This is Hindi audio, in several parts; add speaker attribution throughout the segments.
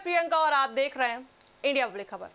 Speaker 1: प्रियंका और आप देख रहे हैं इंडिया पब्लिक खबर।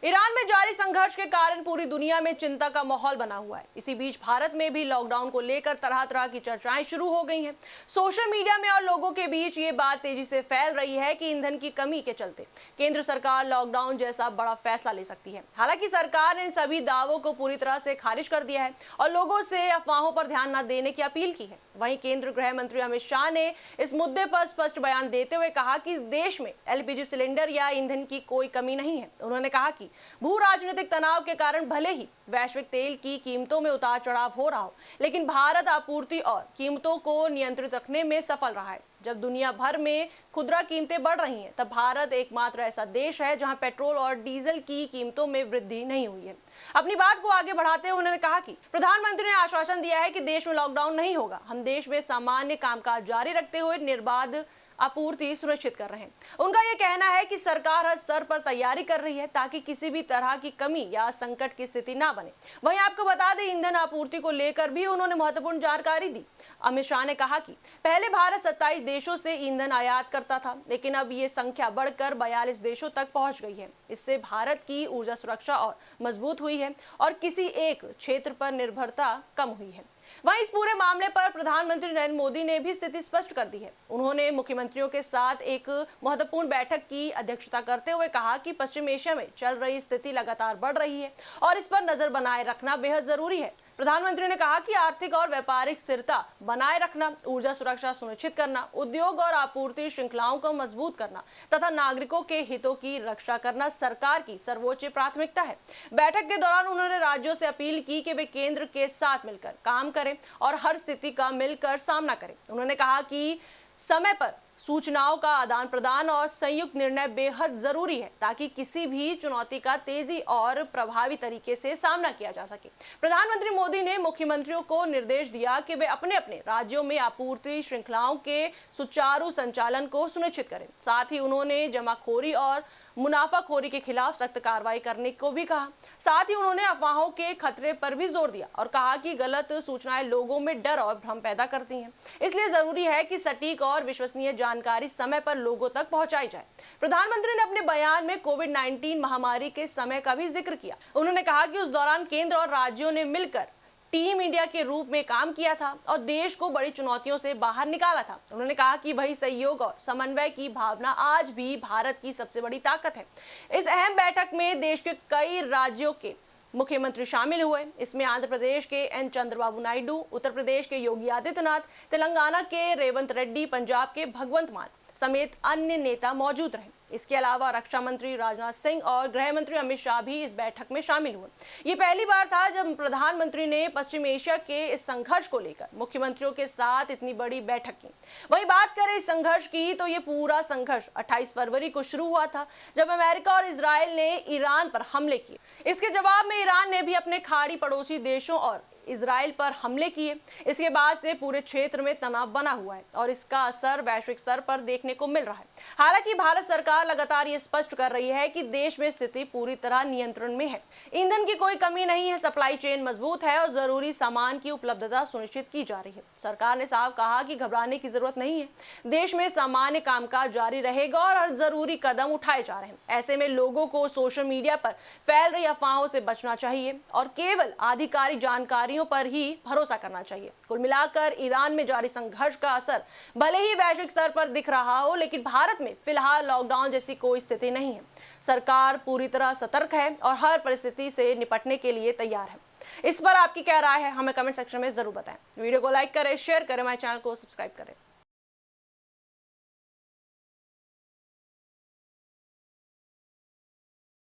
Speaker 1: ईरान में जारी संघर्ष के कारण पूरी दुनिया में चिंता का माहौल बना हुआ है। इसी बीच भारत में भी लॉकडाउन को लेकर तरह तरह की चर्चाएं शुरू हो गई हैं। सोशल मीडिया में और लोगों के बीच ये बात तेजी से फैल रही है कि ईंधन की कमी के चलते केंद्र सरकार लॉकडाउन जैसा बड़ा फैसला ले सकती है। हालांकि सरकार ने इन सभी दावों को पूरी तरह से खारिज कर दिया है और लोगों से अफवाहों पर ध्यान न देने की अपील की है। वहीं केंद्रीय गृह मंत्री अमित शाह ने इस मुद्दे पर स्पष्ट बयान देते हुए कहा कि देश में एलपीजी सिलेंडर या ईंधन की कोई कमी नहीं है। उन्होंने कहा कि भू राजनीतिक तनाव के कारण भले ही वैश्विक तेल की कीमतों में उतार चढ़ाव हो रहा हो, लेकिन भारत आपूर्ति और कीमतों को नियंत्रित रखने में सफल रहा है। जब दुनिया भर में खुदरा कीमतें बढ़ रही हैं, तब भारत एकमात्र ऐसा देश है जहां पेट्रोल और डीजल की कीमतों में वृद्धि नहीं हुई है। अपनी बात को आगे बढ़ाते हुए उन्होंने कहा कि प्रधानमंत्री ने आश्वासन दिया है कि देश में लॉकडाउन नहीं होगा। हम देश में सामान्य कामकाज जारी रखते हुए निर्बाध आपूर्ति सुनिश्चित कर रहे हैं। उनका यह कहना है कि सरकार हर स्तर पर तैयारी कर रही है ताकि किसी भी तरह की कमी या संकट की स्थिति ना बने। वहीं आपको बता दें, ईंधन आपूर्ति को लेकर भी उन्होंने महत्वपूर्ण जानकारी दी। अमित शाह ने कहा कि पहले भारत 27 देशों से ईंधन आयात करता था, लेकिन अब ये संख्या बढ़कर 42 देशों तक पहुंच गई है। इससे भारत की ऊर्जा सुरक्षा और मजबूत हुई है और किसी एक क्षेत्र पर निर्भरता कम हुई है। वहीं इस पूरे मामले पर प्रधानमंत्री नरेंद्र मोदी ने भी स्थिति स्पष्ट कर दी है। उन्होंने मुख्यमंत्रियों के साथ एक महत्वपूर्ण बैठक की अध्यक्षता करते हुए कहा कि पश्चिम एशिया में चल रही स्थिति लगातार बढ़ रही है और इस पर नजर बनाए रखना बेहद जरूरी है। प्रधानमंत्री ने कहा कि आर्थिक और व्यापारिक स्थिरता बनाए रखना, ऊर्जा सुरक्षा सुनिश्चित करना, उद्योग और आपूर्ति श्रृंखलाओं को मजबूत करना तथा नागरिकों के हितों की रक्षा करना सरकार की सर्वोच्च प्राथमिकता है। बैठक के दौरान उन्होंने राज्यों से अपील की कि वे केंद्र के साथ मिलकर काम करें और हर स्थिति का मिलकर सामना करें। उन्होंने कहा कि समय पर सूचनाओं का आदान प्रदान और संयुक्त निर्णय बेहद जरूरी है ताकि किसी भी चुनौती का तेजी और प्रभावी तरीके से सामना किया जा सके। प्रधानमंत्री मोदी ने मुख्यमंत्रियों को निर्देश दिया कि वे अपने अपने राज्यों में आपूर्ति श्रृंखलाओं के सुचारू संचालन को सुनिश्चित करें। साथ ही उन्होंने जमाखोरी और मुनाफाखोरी के खिलाफ सख्त कार्रवाई करने को भी कहा। साथ ही उन्होंने अफवाहों के खतरे पर भी जोर दिया और कहा कि गलत सूचनाएं लोगों में डर और भ्रम पैदा करती हैं, इसलिए जरूरी है कि सटीक और विश्वसनीय जानकारी समय पर लोगों तक पहुंचाई जाए। प्रधानमंत्री ने अपने बयान में कोविड-19 महामारी के समय का भी जिक्र किया। उन्होंने कहा कि उस दौरान केंद्र और राज्यों ने मिलकर टीम इंडिया के रूप में काम किया था और देश को बड़ी चुनौतियों से बाहर निकाला था। उन्होंने कहा कि वही सहयोग और समन्वय की भावना आज भी भारत की सबसे बड़ी ताकत है। इस अहम बैठक में देश के कई राज्यों के मुख्यमंत्री शामिल हुए। इसमें आंध्र प्रदेश के एन चंद्रबाबू नायडू, उत्तर प्रदेश के योगी आदित्यनाथ, तेलंगाना के रेवंत रेड्डी, पंजाब के भगवंत मान समेत अन्य नेता मौजूद रहे। इसके अलावा रक्षा मंत्री राजनाथ सिंह और गृह मंत्री अमित शाह भी इस बैठक में शामिल हुए। ये पहली बार था जब प्रधानमंत्री ने पश्चिम एशिया के इस संघर्ष को लेकर मुख्यमंत्रियों के साथ इतनी बड़ी बैठक की। वही बात करें इस संघर्ष की, तो ये पूरा संघर्ष 28 फरवरी को शुरू हुआ था जब अमेरिका और इजराइल ने ईरान पर हमले किए। इसके जवाब में ईरान ने भी अपने खाड़ी पड़ोसी देशों और इजराइल पर हमले किए। इसके बाद से पूरे क्षेत्र में तनाव बना हुआ है और इसका असर वैश्विक स्तर पर देखने को मिल रहा है। हालांकि भारत सरकार लगातार ये स्पष्ट कर रही है कि देश में स्थिति पूरी तरह नियंत्रण में है। ईंधन की कोई कमी नहीं है, सप्लाई चेन मजबूत है और जरूरी सामान की उपलब्धता सुनिश्चित की जा रही है। सरकार ने साफ कहा कि घबराने की जरूरत नहीं है। देश में सामान्य कामकाज जारी रहेगा और हर जरूरी कदम उठाए जा रहे हैं। ऐसे में लोगों को सोशल मीडिया पर फैल रही अफवाहों से बचना चाहिए और केवल आधिकारिक जानकारी पर ही भरोसा करना चाहिए। कुल मिलाकर ईरान में जारी संघर्ष का असर भले ही वैश्विक स्तर पर दिख रहा हो, लेकिन भारत में फिलहाल लॉकडाउन जैसी कोई स्थिति नहीं है। सरकार पूरी तरह सतर्क है और हर परिस्थिति से निपटने के लिए तैयार है। इस पर आपकी क्या राय है, हमें कमेंट सेक्शन में जरूर बताएं। वीडियो को लाइक करें, शेयर करें, हमारे चैनल को सब्सक्राइब करें।